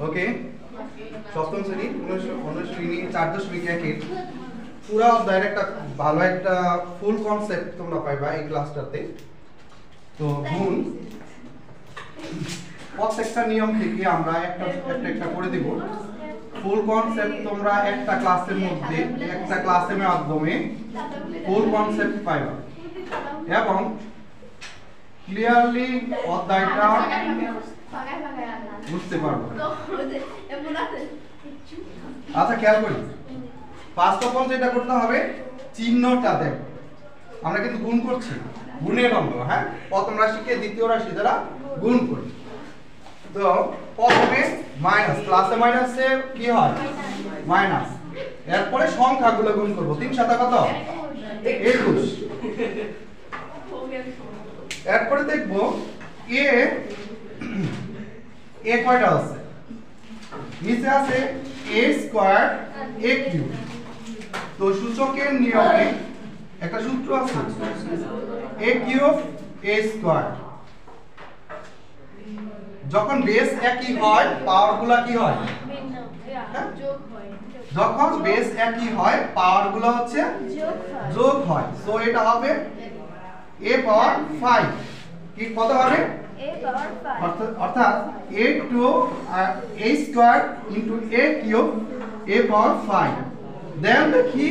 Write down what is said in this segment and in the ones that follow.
ওকে, সপ্তম শ্রেণী 4.1 পুরো অধ্যায়ের একটা ভালো একটা ফুল কনসেপ্ট তোমরা পাইবা এই ক্লাসটাতে। তো গুণ প্রত্যেকটা নিয়ম থেকে আমরা একটা করে দিব। ফুল কনসেপ্ট তোমরা একটা ক্লাসের মধ্যে একটা ক্লাসের মাধ্যমে ফুল কনসেপ্ট পাইবা এবং ক্লিয়ারলি অধ্যায়টা বুঝতে পারবো। আচ্ছা, খেয়াল করি, ফার্স্ট অফ অল যেটা করতে হবে, চিহ্নটা দেখ। আমরা কিন্তু গুণ করছি, গুণের অঙ্ক। হ্যাঁ, প্রথম রাশিকে দ্বিতীয় রাশি দ্বারা গুণ করি। তো প্রথমে মাইনাস, ক্লাসে মাইনাসে কি হয়? মাইনাস। এরপরে সংখ্যাগুলো গুণ করব। 3 7 কত? 21। এরপরে দেখব এ কয়টা আছে? নিচে আছে a স্কয়ার a কিউব। তো সূচকের নিয়মে একটা সূত্র আছে, a কিউব a স্কয়ার। যখন বেস একই হয় পাওয়ারগুলো কি হয়? যোগ হয়। যখন বেস একই হয় পাওয়ারগুলো হচ্ছে যোগ হয়। সো এটা হবে a পাওয়ার 5। কি কত হবে? a power 5। অর্থাৎ a to a square into a cube a power 5। Then দেখি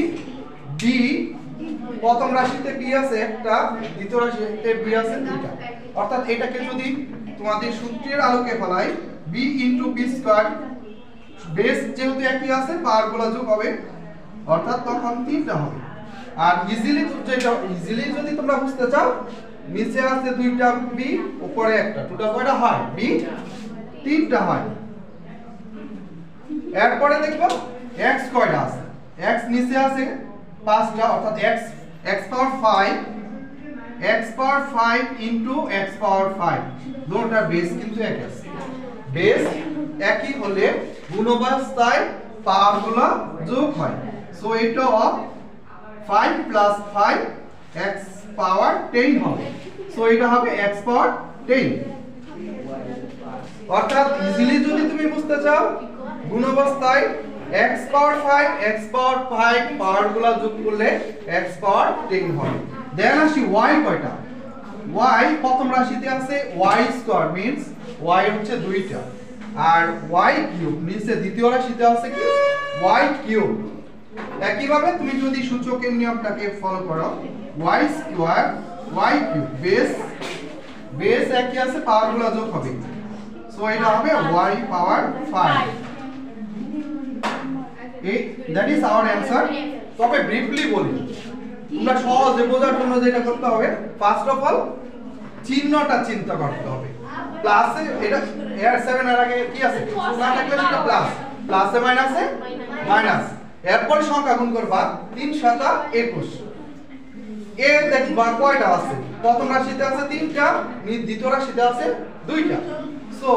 b, প্রথম রাশিতে b আছে একটা, দ্বিতীয় রাশিতে b আছে দুইটা। অর্থাৎ এটাকে যদি তোমাদের সূত্রের আলোকে ফেলাই, b into b square, base যেহেতু একই আছে পাওয়ারগুলো যোগ হবে, অর্থাৎ তখন 3টা হবে। আর ইজিলি যদি তোমরা বুঝতে চাও, নিচে আছে দুইটা b, উপরে একটা, টোটাল কয়টা হয়? b 3টা হয়। এরপরে দেখো x কয়টা আছে? x নিচে আছে 5টা, অর্থাৎ x পাওয়ার 5, x পাওয়ার 5 ইনটু x পাওয়ার 5। দুটোটার বেস কিন্তু একই আছে। বেস একই হলে গুণবাস্তায় পাওয়ারগুলো যোগ হয়। সো এটা 5 প্লাস 5 x পাওয়ার 10 হবে। সো এটা হবে x পাওয়ার 10। অর্থাৎ ইজিলি যদি তুমি বুঝতে চাও, গুণবাস্তায় x পাওয়ার 5 x পাওয়ার 5 পাওয়ারগুলো যোগ করলে x পাওয়ার 10 হবে। দেন আসি y কয়টা? y প্রথম রাশিতে আছে y স্কয়ার, মিন্স y হচ্ছে দুইটা। আর y কিউব নিচে দ্বিতীয় রাশিতে আছে কি? y cube. একই ভাবে তুমি যদি সূচকের নিয়মটাকে ফলো করো, y square y cube, base একই আছে, পাওয়ারগুলো যোগ হবে। সো এটা হবে y power 5। That is our answer. তবে ব্রিফলি বলি, তোমরা সহজে বোঝার জন্য যেটা করতে হবে, ফার্স্ট অফ অল চিহ্নটা চিন্তা করতে হবে। প্লাসে এটা এর 7 এর আগে কি আছে? না থাকলে সেটা প্লাস, প্লাসে মাইনাসে মাইনাস। এরপর সংখ্যা গুণ করবা, 3 7 21। এ দেখবা কয়টা আছে? প্রথম রাশিতে আছে 3টা, দ্বিতীয় রাশিতে আছে 2টা। সো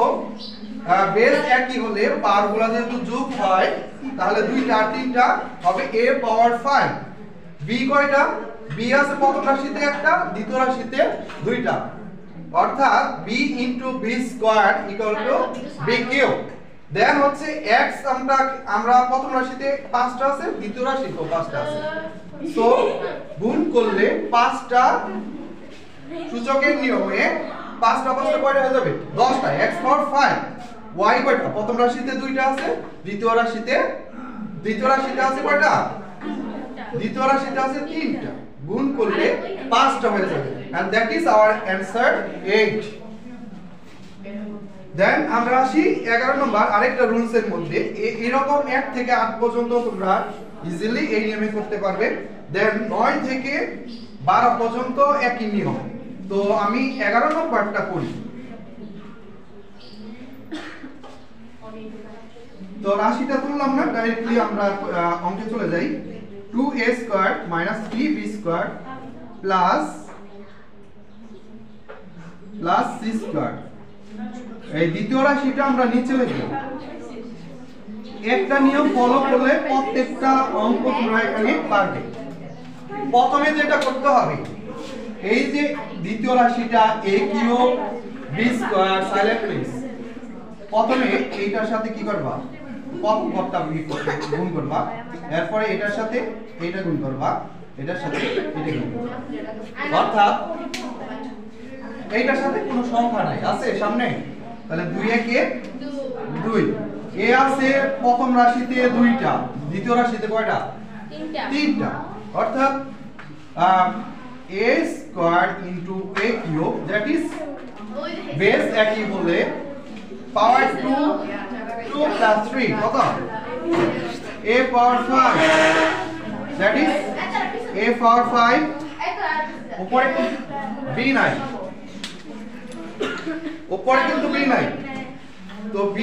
বেস একই হলে পাওয়ারগুলো যেহেতু যোগ হয়, তাহলে 2টা আর 3টা হবে a পাওয়ার 5। b কয়টা? b আছে প্রথম রাশিতে একটা, দ্বিতীয় রাশিতে 2টা। অর্থাৎ b into b square equal to b cube. Then হচ্ছে x, আমরা প্রথম রাশিতে 5টা আছে, দ্বিতীয় রাশিতেও 5টা আছে। সো গুণ করলে 5টা, সূচকের নিয়মে 5টা কয়টা হয়ে যাবে? 10টা। x পাওয়ার 5। y কয়টা? প্রথম রাশিতে 2টা আছে, দ্বিতীয় রাশিতে আছে কয়টা? দ্বিতীয় রাশিতে আছে 3টা। গুণ করলে 5টা হয়ে যাবে। and that is our answer 8. দেন আমরা আসি 11 নম্বর আরেকটা রুলস এর মধ্যে। এরকম 1 থেকে 8 পর্যন্ত তোমরা ইজিলি এই নিয়মে করতে পারবে। দেন 9 থেকে 12 পর্যন্ত একই নিয়ম। তো আমি 11 নম্বরটা করি। তো রাশিটা তুললাম না, ডাইরেক্টলি আমরা অঙ্কে চলে যাই। 2a square minus 3b square plus c square. এই দ্বিতীয় রাশিটা আমরা নিচে লিখব। একটা নিয়ম ফলো করলে প্রত্যেকটা অঙ্ক তোমরা এখানে পারবে। প্রথমে যেটা করতে হবে, এই যে দ্বিতীয় রাশিটা a cube b square, silent please, প্রথমে এইটার সাথে কি করবা, প্রথম পদটা গুণ করবা, এরপরে এটার সাথে এইটা গুণ করবা, এটার সাথে এটা গুণ করবা। অর্থাৎ এইটার সাথে কোনো সংখ্যা নাই, আছে সামনে, তাহলে 2 একে 2, এ আছে প্রথম রাশিতে 2টা, দ্বিতীয় রাশিতে কয়টা? 3টা। অর্থাৎ a square into a cube, that is base একই হলে পাওয়ার 2 প্লাস 3 কত? a power 5, that is a power 5। উপরে b নাই, উপরে কিন্তু b নাই, তো b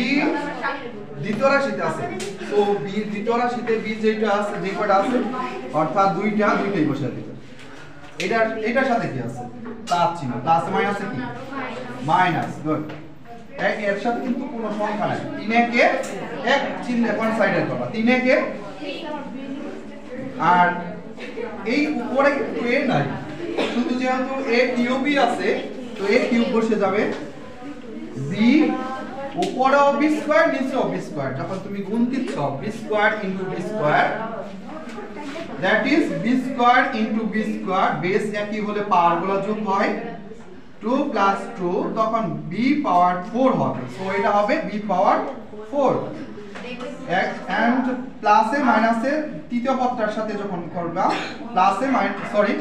দ্বিতীয় রাশিতে আছে, তো b দ্বিতীয় রাশিতে b যেটা আছে, যে কয়টা আছে, অর্থাৎ দুইটাই বসিয়ে দিতে। এটার সাথে কি আছে? প্লাস চিহ্ন, প্লাস মাইনাসে কি? মাইনাস। গুড। এর সাথে কিন্তু কোনো সংখ্যা নাই। 3 একে 1 চিহ্ন কোন সাইডে করবা, 3 একে, আর এই উপরে কিন্তু a নাই, শুধু যেহেতু a কিউবই আছে, তো a কিউব বসে যাবে, b উপরেও b স্কয়ার নিচেও b স্কয়ার, যখন তুমি গুণ দিচ্ছ b square into b square, that is b square into b square, base একই হলে পাওয়ারগুলো যোগ হয়, 2 প্লাস 2, তখন b পাওয়ার 4 হবে, সো এটা হবে b পাওয়ার 4। এন্ড প্লাসে মাইনাসে তৃতীয় পদটার সাথে যখন করবা, প্লাসে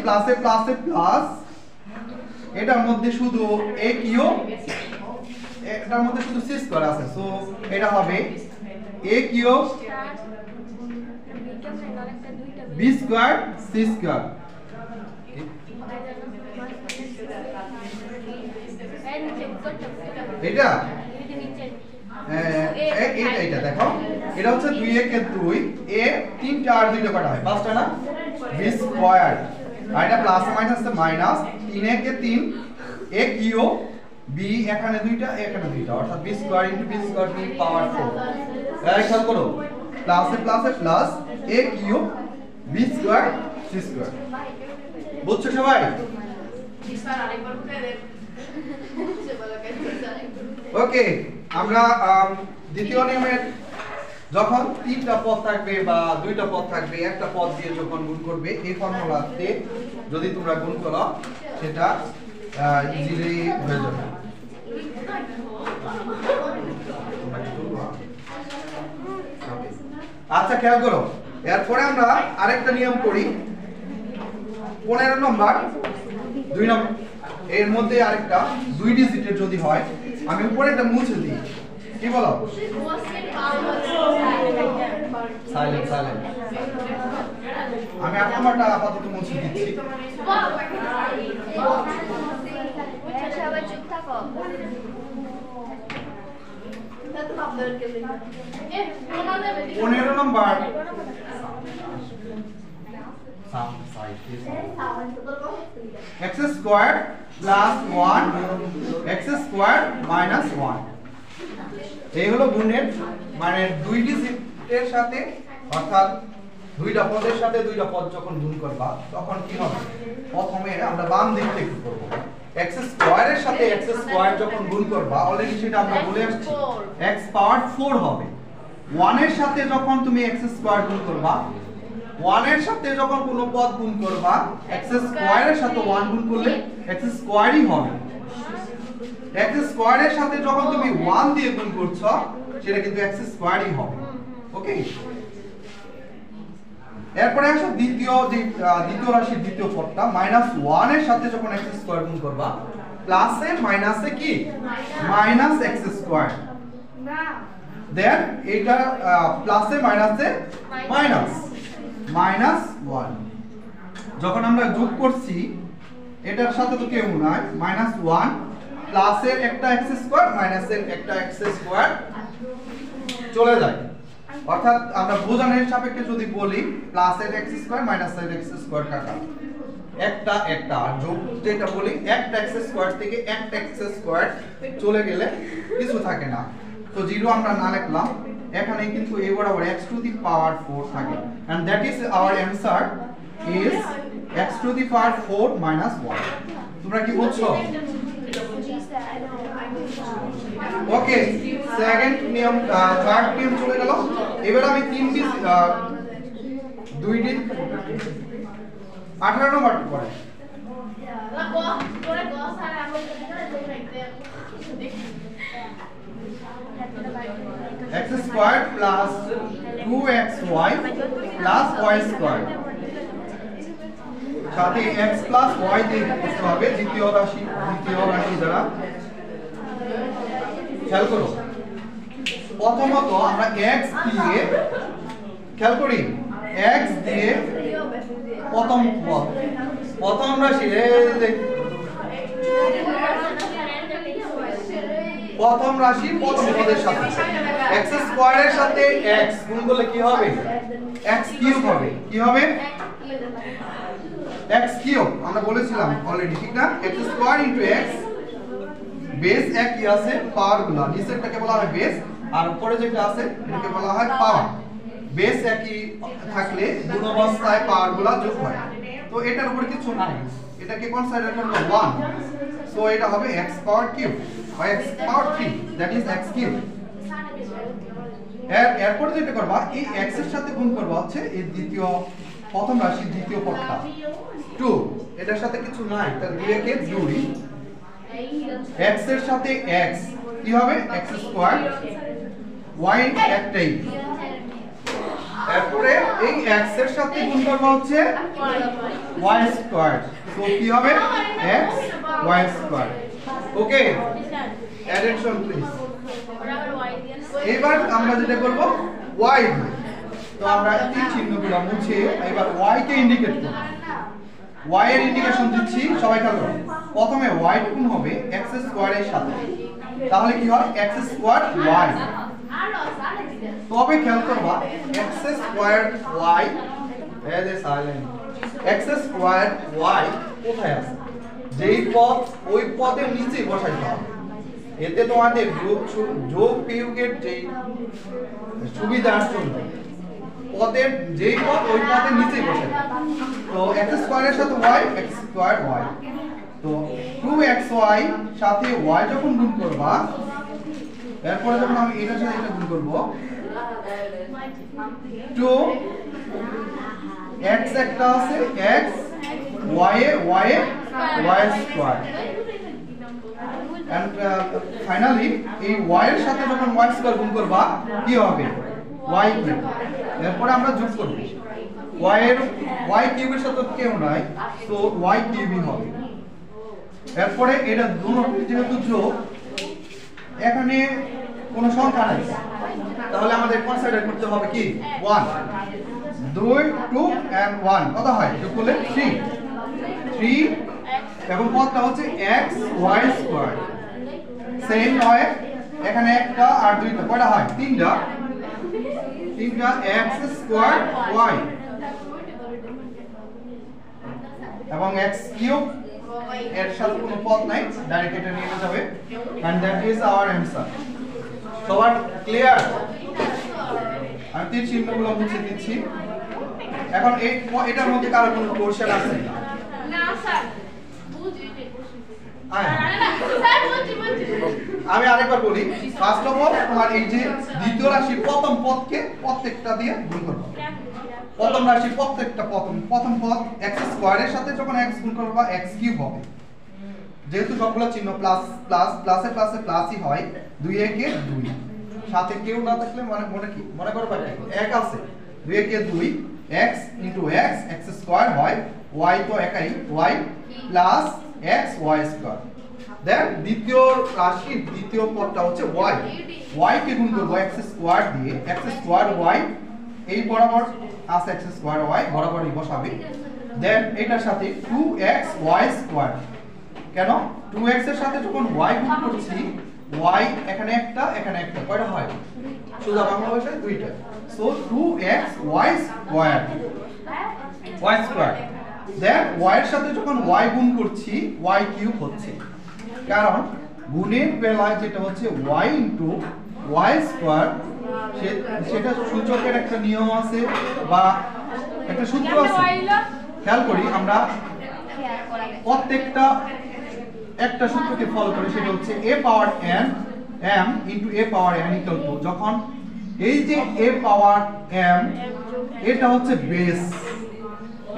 প্লাসে প্লাসে প্লাস, এটার মধ্যে শুধু a কিউব, এটার মধ্যে শুধু c স্কয়ার আছে, সো এটা হবে a cube b square c square. এটা এটা দেখো, এটা হচ্ছে 2 একে 2, a 3টা আর 2টা কাটা হয় 5টা না, b স্কয়ার, আর এটা প্লাস মাইনাস মাইনাস, 3 একে 3, a কিউব, b এখানে 2টা এখানে 2টা, অর্থাৎ b square into b square, b পাওয়ার 4। এই খেয়াল করো, প্লাসে প্লাসে plus, a cube b square c square. বুঝছো সবাই? ওকে, আমরা দ্বিতীয় নিয়মের যখন 3টা পদ থাকবে বা 2টা পদ থাকবে, একটা পদ দিয়ে যখন গুণ করবে, এই ফর্মুলাতে যদি তোমরা গুণ করো, সেটা ইজিলি হয়ে যাবে। আচ্ছা খেয়াল করো, এরপরে আমরা আরেকটা নিয়ম করি, 15 নম্বর 2 নম্বর, এর মধ্যে আরেকটা 2 ডিজিটের যদি হয়, আমি উপরে এটা মুছে দিই, কি বলো? সাইলেন্ট সাইলেন্ট, আমি আপনারটা আপাতত মুছে দিচ্ছি। চুপ থাকো। 15 নম্বর x square plus 1 x square minus 1, এই হলো গুণের, মানে 2 ডিজিটের সাথে, অর্থাৎ 2টা পদের সাথে 2টা পদ যখন গুণ করবা, তখন কি হবে? প্রথমে আমরা বাম দিক থেকে করব, x স্কয়ারের সাথে x স্কয়ার যখন গুণ করবা, অলরেডি সেটা আমরা বলে আসছি, x পাওয়ার 4 হবে। 1 এর সাথে যখন তুমি x স্কয়ার গুণ করবা, 1 এর সাথে যখন কোনো পদ গুণ করবা, x স্কয়ারের সাথে 1 গুণ করলে x স্কয়ারই হবে। x স্কয়ারের সাথে যখন তুমি 1 দিয়ে গুণ করছো, সেটা কিন্তু x স্কয়ারই হবে। ওকে, এরপরে আসো দ্বিতীয় রাশির দ্বিতীয় পদটা, -1 এর সাথে যখন x স্কয়ার গুণ করবা, প্লাসে মাইনাসে কি? মাইনাস x স্কয়ার, দেন এটা প্লাসে মাইনাসে মাইনাস -1, যখন আমরা যোগ করছি, এটার সাথে তো কেউ নাই, -1 প্লাসের একটা x স্কয়ার মাইনাসের একটা x স্কয়ার চলে যায়, অর্থাৎ আমরা বোঝানোর সাপেক্ষে যদি বলি, প্লাসের x স্কয়ার মাইনাসের x স্কয়ার কাটা, একটা আর যোগ যেটা বলি, একটা x স্কয়ার থেকে একটা x স্কয়ার চলে গেলে কিছু থাকে না, তো 0 আমরা না লিখলাম, এখানে কিন্তু a বরাবর x টু দি পাওয়ার 4 থাকে, and that is our answer is x to the power 4 minus 1। তোমরা কি বলছো? ওকে, সেকেন্ড নিয়ম, থার্ড নিয়ম চলে গেল। এবার আমি তিনটি দুইটি 18 নম্বর পড়ে x square plus 2xy plus y square, সাথে x প্লাস y দিয়ে লিখতে হবে দ্বিতীয় রাশি দ্বারা। খেয়াল করো, প্রথমত আমরা x দিয়ে খেয়াল করি, x দিয়ে প্রথম রাশি প্রথম পদের সাথে x স্কয়ারের সাথে x গুণ করলে কি হবে? x কিউব হবে। কি হবে? x cube. আমরা বলেছিলাম অলরেডি, ঠিক না? x square into x, base একই আছে, পাওয়ার গুলো নিচেরটাকে বলা হয় বেস, আর উপরে যেটা আছে এটাকে বলা হয় পাওয়ার। বেস একই থাকলে গুণ অবস্থায় পাওয়ার গুলো যোগ হয়। তো এটার উপরে কিছু নাই, এটাকে কনসিডার করব 1, সো এটা হবে x পাওয়ার কিউব বা x power 3, that is x cube. এরপর যেটা করবা, এই x এর সাথে গুণ করবা হচ্ছে এই প্রথম রাশি দ্বিতীয় পদটা 2, এটার সাথে কিছু নাই, তার 2 কে 2, x এর সাথে x কি হবে? x স্কয়ার, y একটাই। এরপরে এই x এর সাথে গুণ করব হচ্ছে y স্কয়ার, সো কি হবে? x y square. Okay, attention please. এবার আমরা যেটা করব y দিয়ে, তো আমরা এই চিহ্নগুলো মুছে এবার y কে ইন্ডিকেট করব। y এর ইন্ডিকেশন দিচ্ছি, সবাই খেয়াল করো। প্রথমে y গুণ হবে x স্কয়ারের সাথে, তাহলে কি হয়? x square y। তবে খেয়াল করবা x স্কয়ার y, এই যে সাইলেন্ট, x স্কয়ার y কোথায় আছে? যেই পদ ওই পদের নিচে বসাইতে হবে, এতে তোমাদের যোগ বিয়োগের যেই সুবিধার জন্য পদের যেই পদ ওই পদের নিচে বসাইতে। তো x স্কয়ারের সাথে y, x স্কয়ার y, তো 2xy সাথে y যখন গুণ করবা, এরপরে যখন আমি এটার সাথে এটা গুণ করব, 2 x একটা আছে x, y এ y স্কয়ার, এন্ড ফাইনালি এই y এর সাথে যখন y স্কয়ার গুণ করবা কি হবে? y cube. এরপরে আমরা যোগ করব, y কিউবের সাথে কেউ নাই, তো y কিউবই হবে। এরপরে এটা দুটো যেহেতু যোগ, এখানে কোনো সংখ্যা নাই, তাহলে আমাদের কনসিডার করতে হবে কি? 1, 2 and 1 কত হয়? যোগ করলে 3 এবং পদটা হচ্ছে x y স্কয়ার। সেম হয়, এখানে একটা আর দুইটা, কয়টা হয়? তিনটা x স্কয়ার y এবং x কিউব, এর সাথে কোনো পদ নাই, ডাইরেক্ট এটা নিয়ে যাবে, and that is our answer. সবার ক্লিয়ার? আমি তিন চিহ্নগুলো মুছে দিচ্ছি। এখন এটার মধ্যে কারো কোনো কোশ্চেন আছে? না স্যার, বুঝি আমি আরেকবার বলি, ফার্স্ট অফ অল তোমার এই যে দ্বিতীয় রাশির প্রথম পদকে প্রত্যেকটা দিয়ে গুণ করবে। প্রথম রাশির প্রত্যেকটা প্রথম পদ x স্কয়ারের সাথে যখন x গুণ করবা x কিউব হবে। যেহেতু সবগুলো চিহ্ন প্লাস প্লাস প্লাসে প্লাসে প্লাসই হয়, 2 এ কে 2, সাথে কেউ না থাকলে মনে করবা এক আছে, 2 এ কে 2, x x x স্কয়ার হয়, y তো একাই y plus x y square. Then দ্বিতীয় রাশির দ্বিতীয় পদটা হচ্ছে y কে গুণ করব x স্কয়ার দিয়ে, x স্কয়ার y এই বরাবর আছে, x স্কয়ার y বরাবরই বসাবে। দেন এটার সাথে 2x y স্কয়ার, কেন 2x এর সাথে যখন y গুণ করছি, y এখানে একটা কয়টা হয়? সোজা বাংলা ভাষায় দুইটা, সো 2x y স্কয়ার দেন y এর সাথে যখন y গুণ করছি y কিউব হচ্ছে, কারণ গুণের বেলায় যেটা হচ্ছে y ইনটু y স্কয়ার, সেটা সূচকের একটা নিয়ম আছে বা একটা সূত্র আছে। খেয়াল করি আমরা প্রত্যেকটা একটা সূত্রকে ফলো করি, সেটা হচ্ছে a power n m into a power n equal to, যখন এই যে a পাওয়ার m এটা হচ্ছে বেস,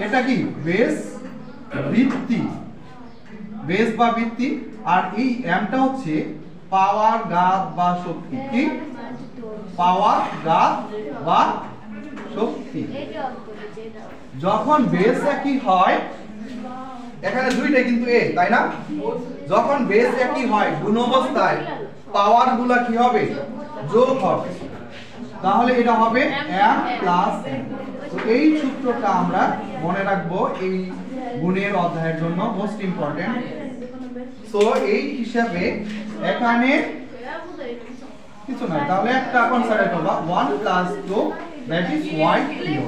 এটা কি বেস ভিত্তি, বেস বা ভিত্তি, আর এই m টা হচ্ছে পাওয়ার ঘাত বা শক্তি, কি পাওয়ার ঘাত বা শক্তি। যখন বেস একই হয়, এখানে দুইটাই কিন্তু a, তাই না? যখন বেস একই হয় গুণ অবস্থায় পাওয়ার গুলা কি হবে? যোগ হবে, তাহলে এটা হবে m প্লাস n। তো এই সূত্রটা আমরা মনে রাখবো এই গুণের অধ্যায়ের জন্য, মোস্ট ইম্পর্টেন্ট। সো এই হিসাবে এখানে কিছু নাই, তাহলে একটা কনসিডার করবা 1 plus 2 that is y cube.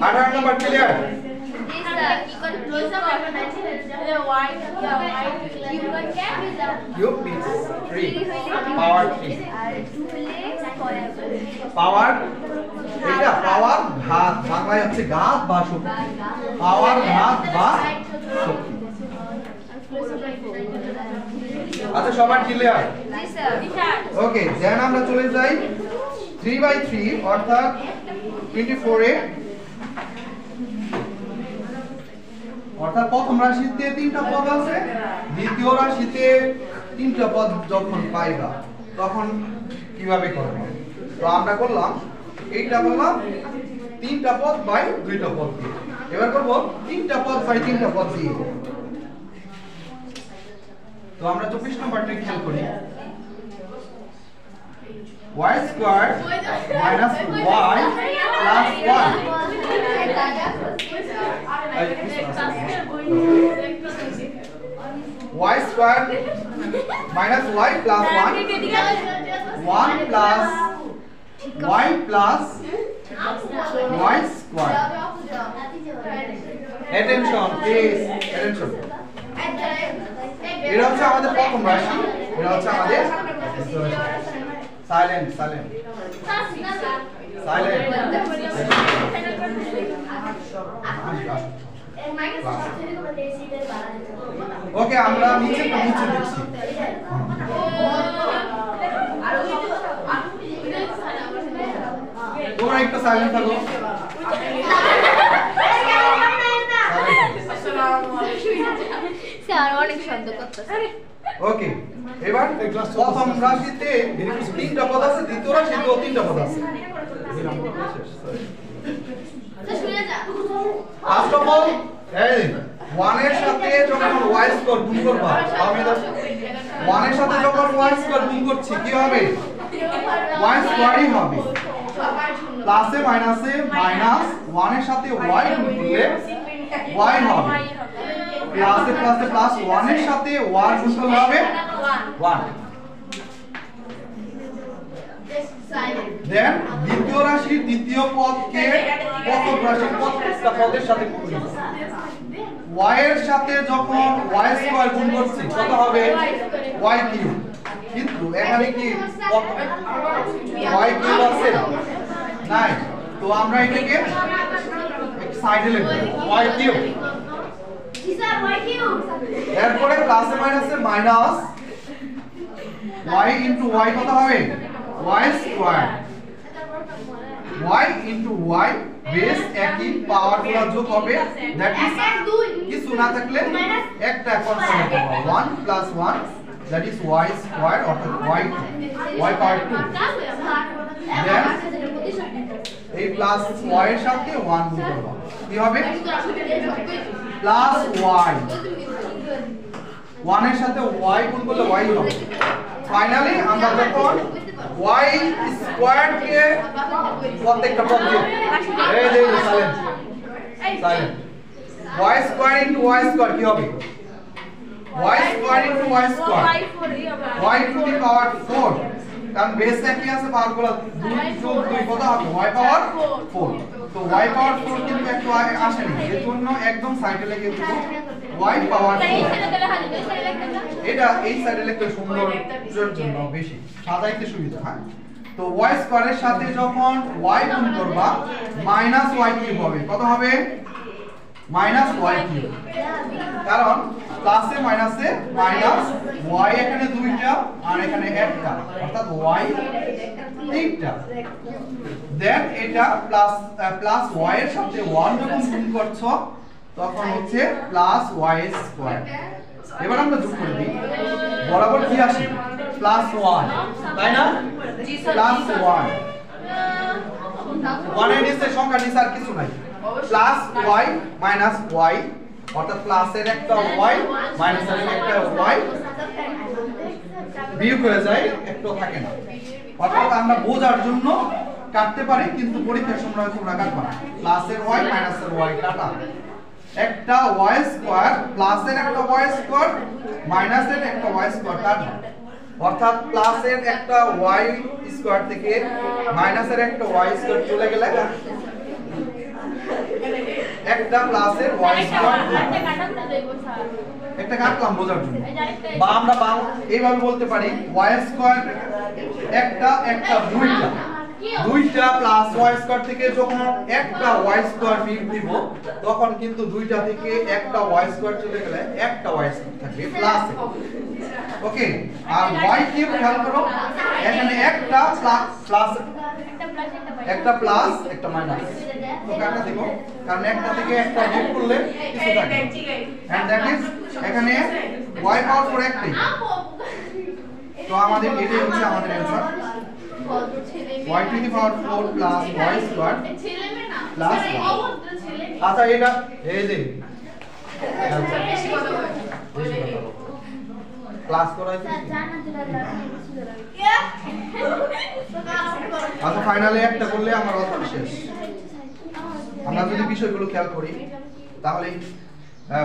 18 number clear? Cube means 3 পাওয়ার 3 পাওয়ার, এটা পাওয়ার ঘাত, বাংলায় হচ্ছে ঘাত বা শক্তি, পাওয়ার ঘাত বা শক্তি। আচ্ছা সবার ক্লিয়ার? ওকে, দেন আমরা চলে যাই 3/3 অর্থাৎ 24 এ, অর্থাৎ প্রথম রাশিতে 3টা পদ আছে, দ্বিতীয় রাশিতে 3টা পদ যখন পাইবা তখন কিভাবে করবে? তো আমরা করলাম এইটা বললাম 3টা পদ বাই 2টা পদ দিয়ে, এবার করব 3টা পদ বাই 3টা পদ দিয়ে। তো আমরা 24 নম্বরটা খেয়াল করি, y square minus y plus 1 y square minus y plus 1 1 plus y plus y square. Attention please, attention. এটা হচ্ছে আমাদের প্রথম রাশি, এটা হচ্ছে আমাদের সাইলেন্ট সাইলেন্ট সাইলেন্ট। ওকে, আমরা নিচে দিচ্ছি। তোমরা একটু সাইলেন্ট থাকো। ওকে, এবার প্রথম রাশিতে 3টা পদ আছে, দ্বিতীয় রাশিতেও 3টা পদ আছে। ফার্স্ট অফ অল এই 1 এর সাথে যখন y স্কয়ার গুণ করবা, আমি 1 এর সাথে যখন y স্কয়ার গুণ করছি কি হবে? y স্কয়ারই হবে। প্লাসে মাইনাসে মাইনাস, 1 এর সাথে y গুণ করলে y হবে। প্লাসে প্লাসে প্লাস, 1 এর সাথে y গুণ করলে হবে 1। দেন দ্বিতীয় রাশির দ্বিতীয় পদকে প্রথম রাশির প্রত্যেকটা পদের সাথে গুণ করব। y এর সাথে যখন y স্কয়ার গুণ করছি কত হবে? y cube. কিন্তু এখানে কি y কিউব আছে? নাই, তো আমরা এটাকে এক সাইডে লিখব y কিউব। এরপরে প্লাসে মাইনাসে মাইনাস y ইনটু y কত হবে? y square. y into y base একই, পাওয়ার গুলো যোগ হবে, দ্যাট ইজ কিছু না থাকলে একটা কনস্ট্যান্ট পাবো 1 plus 1 that is y square অর্থাৎ y পাওয়ার 2। দেন এই প্লাস y এর সাথে 1 গুণ করব, কি হবে? প্লাস y, 1 এর সাথে y গুণ করলে y হবে। ফাইনালি আমরা যখন y স্কয়ার কে প্রত্যেকটা পদ দিয়ে এই যে silent silent y square into y square কি হবে? y square into y square y to the power 4, কারণ বেসটা কি আছে? পাওয়ারগুলো 2 যোগ 2 কত হবে? y পাওয়ার 4। তো y পাওয়ার 4 কিন্তু একটু আসেনি, এর জন্য একদম সাইডে লিখে দেব y পাওয়ার 4। এটা এই সাইডে লিখলে সুন্দর জন্য বেশি সাজাইতে সুবিধা। হ্যাঁ, তো y স্কয়ারের সাথে যখন y গুণ করবা মাইনাস y কিউব হবে, কত হবে? Minus y cube. কারণ প্লাসে মাইনাসে মাইনাস y এখানে দুইটা আর এখানে একটা অর্থাৎ y তিনটা দেন এটা প্লাস y এর সাথে 1 যখন গুণ করছো তখন হচ্ছে প্লাস y স্কয়ার। এবার আমরা যোগ করে দিই বরাবর কি আসে প্লাস 1 তাই না প্লাস 1 1 এর নিচে সংখ্যা নিচে আর কিছু নাই প্লাস y মাইনাস y অর্থাৎ প্লাসের একটা y মাইনাসের একটা y বিয়োগ হয়ে যায় একটু থাকে না অর্থাৎ আমরা বোঝার জন্য কাটতে পারি কিন্তু পরীক্ষার সময় তোমরা কাটবা না প্লাসের y মাইনাসের y কাটা একটা y স্কয়ার প্লাসের একটা y স্কয়ার মাইনাসের একটা y স্কয়ার কাটবা অর্থাৎ প্লাসের একটা y স্কয়ার থেকে মাইনাসের একটা y স্কয়ার চলে গেলে একটা প্লাসের y স্কয়ার একটা কাটলাম বোঝার জন্য বা আমরা এইভাবে বলতে পারি y স্কয়ার একটা দুইটা প্লাস y স্কয়ার থেকে যখন একটা y স্কয়ার বিয়োগ দিব তখন কিন্তু দুইটা থেকে একটা y স্কয়ার চলে গেলে একটা y স্কয়ার থাকবে প্লাসে ওকে আর y কিউব খেয়াল করো এখানে একটা প্লাস একটা প্লাস একটা মাইনাস তো কাটা দেব কারণ একটা থেকে একটা বিয়োগ করলে কিছু থাকে এন্ড দ্যাট ইজ এখানে y পাওয়ার 4 একটাই তো আমাদের এটাই হচ্ছে আমাদের answer y to the power 4 plus y square plus 1 আচ্ছা এটা এই যে ক্লাস করাই আচ্ছা ফাইনালি একটা করলে আমার অধ্যায় শেষ আমরা যদি বিষয়গুলো খেয়াল করি তাহলে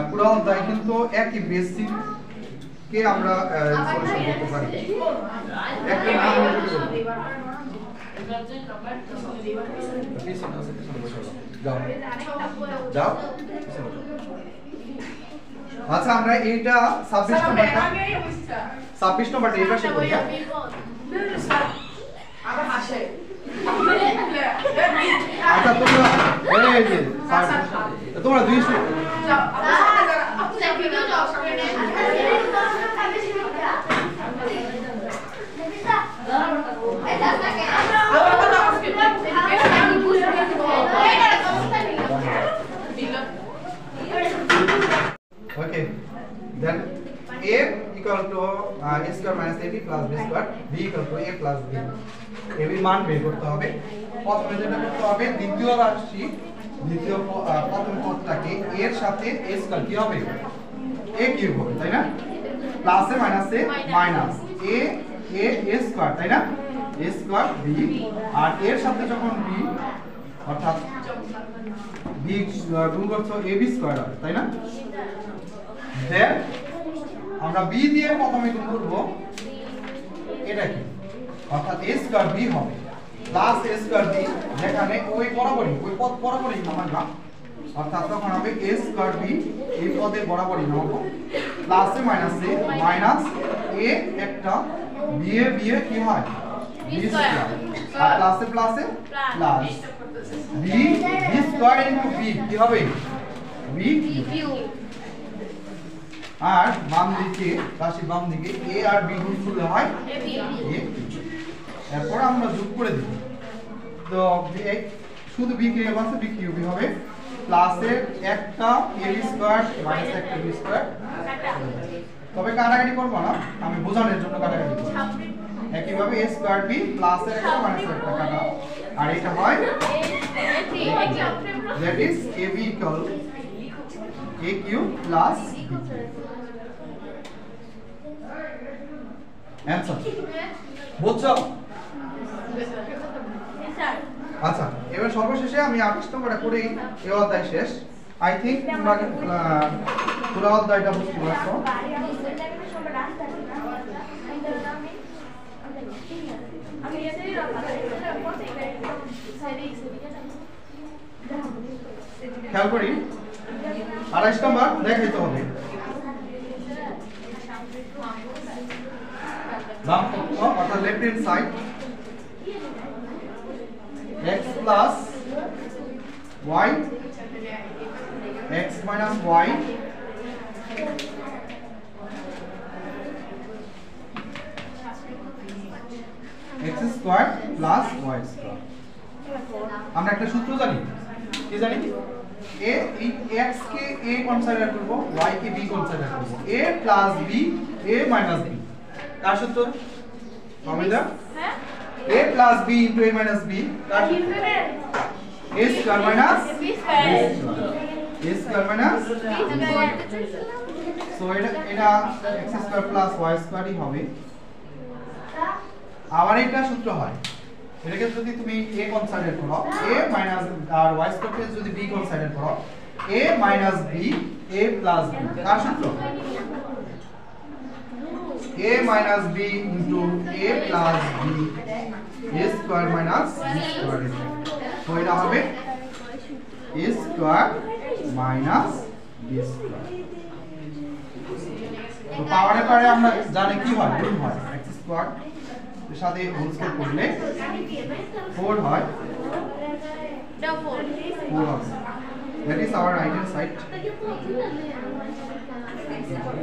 পুরো অধ্যায় কিন্তু একই বেসিক কে আমরা সলিউশন করতে পারি একটা নাম যাও যাও আচ্ছা আমরা এইটা 26 নম্বরটা এটা শেষ করি আবার হাসে আচ্ছা তোমরা এই যে তোমরা দুই Okay, then a equal to a square minus ab plus b square b equal to a plus b ab মান বের করতে হবে প্রথমে যেটা করতে হবে দ্বিতীয় প্রথম পদটাকে এর সাথে a স্কয়ার কি হবে a কিউব হবে তাই না প্লাসে মাইনাসে মাইনাস a স্কয়ার তাই না a স্কয়ার b আর এর সাথে যখন b অর্থাৎ b গুণ করছো ab স্কয়ার হবে তাই না দেন আমরা b দিয়ে প্রথমে গুণ করব এটা কি অর্থাৎ a স্কয়ার b হবে প্লাস a স্কয়ার b যেখানে ওই পদ বরাবরই নামাবো অর্থাৎ তখন হবে a স্কয়ার b এই পদের বরাবরই নামাবো প্লাসে মাইনাসে মাইনাস a একটা b এ কি হয় b স্কয়ার আর প্লাসে plus b square into b কি হবে b কিউব আর বাম দিকে রাশি বাম দিকে a আর b গুণ করলে হয় a এরপর আমরা যোগ করে দেব তো শুধু b কিউব আছে b কিউব হবে প্লাসের একটা ab স্কয়ার মাইনাস একটা b স্কয়ার তবে কাটাকাটি করব না আমি বোঝানোর জন্য কাটাকাটি করব একই ভাবে a স্কয়ার b প্লাসের একটা মাইনাসের একটা কাটা আর এটা হয় that is ab equal a cube plus b answer বুঝছো আচ্ছা এবার সর্বশেষে আমি 28 নম্বরটা করেই এই অধ্যায় শেষ আই থিংক তোমরা পুরো অধ্যায়টা বুঝতে পারছো খেয়াল করি 28 নম্বর দেখাইতে হবে বাম পক্ষ অর্থাৎ left hand side x plus y x minus y x square plus y square. আমরা একটা সূত্র জানি, কি জানি? a x K a consider করব, y কে b কনসিডার করব। a plus b, a minus b। কার সূত্র? অমিতা? হ্যাঁ a plus b into a minus b কার সূত্র? a square minus b square a square minus so এটা x স্কয়ার প্লাস y স্কয়ারই হবে। আবার এটা সূত্র হয়, এটাকে যদি তুমি a কনসিডার করো, a মাইনাস আর y স্কয়ারকে যদি b কনসিডার করো, a minus b, a plus b কার সূত্র? a minus b into a plus b, a square minus b square. তো এটা হবে a square minus b square. তো পাওয়ারে পারে আমরা জানি কি হয়, গুণ হয়। x স্কয়ার এর সাথে হোল স্কয়ার করলে 4 হয়, 4 হবে। That is our right hand side.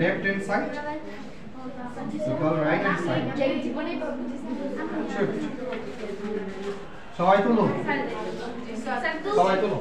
Left hand side equal right hand side. Shift. সবাই তুলো, সবাই তুলো।